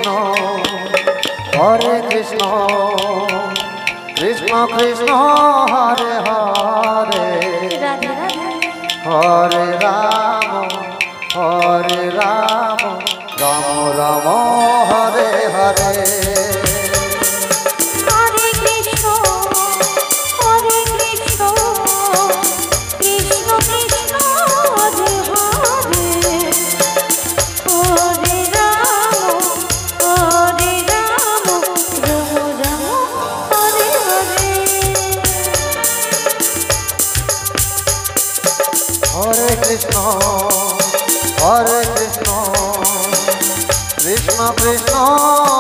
Krishna, Hare Krishna, Krishna Krishna, Hare Hare, Hare Rama, Hare Rama, Rama Rama, Hare Hare. Hare Krishna, Hare Krishna, Krishna Krishna,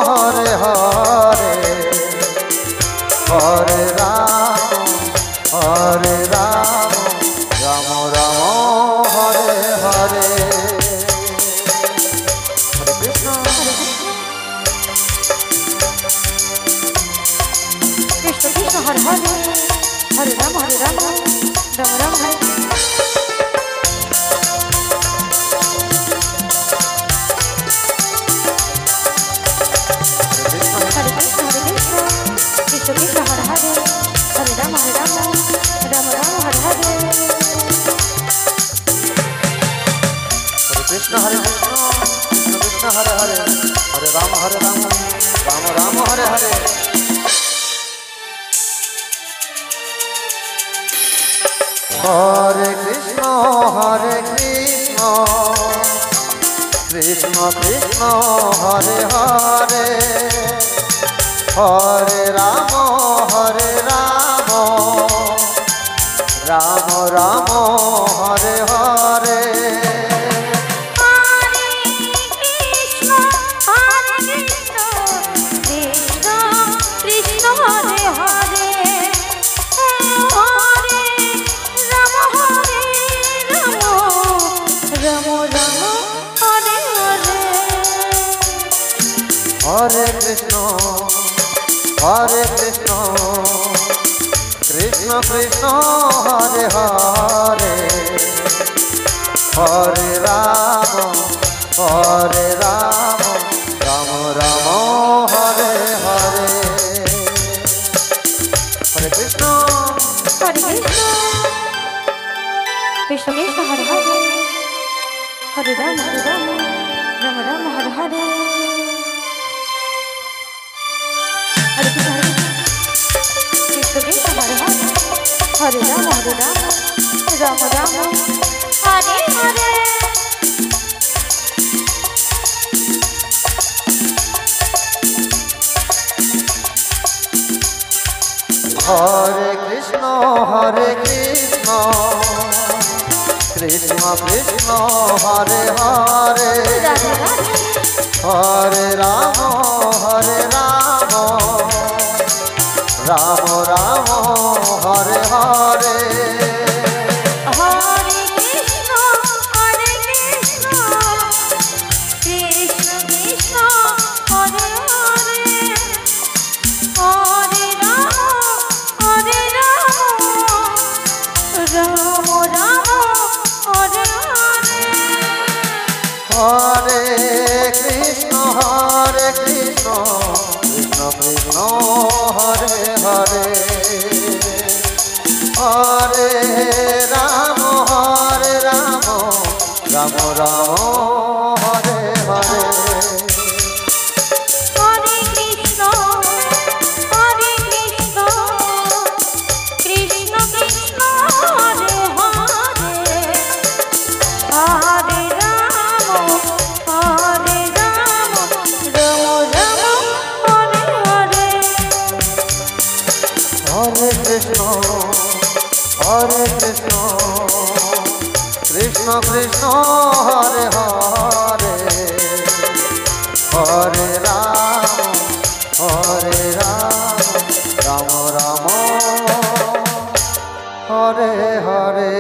Hare Hare, Hare Rama, Hare Rama, Rama Rama, Hare Hare. Hare Krishna, Krishna Krishna, Hare Hare, Hare Rama, Hare Rama, Rama Rama, Hare. Krishna Hare Krishna, Krishna Hare Hare, Hare Rama, Rama Rama, Hare Hare. Hare Krishna, Krishna Krishna, Hare Hare, Hare Rama, Rama Rama, Hare Hare. Hare Krishna, Krishna Krishna, Hare Hare, Hare Rama, Rama Rama, Hare Hare. Hare Krishna, Krishna Krishna, Hare Hare, Hare Rama, Rama Rama, Hare Hare. Krishna Krishna, Hare Hare, Hare Rama, Rama Rama, Hare Hare. Hare Krishna, Krishna Krishna, Hare Hare, Hare Rama, Rama Rama, Hare Hare. Hare Krishna, Krishna Krishna, Hare Hare, Hare Rama, Rama Rama, Hare Hare. Hare Krishna, Krishna Krishna, Hare Hare, Hare Rama, Rama Rama, Hare Hare.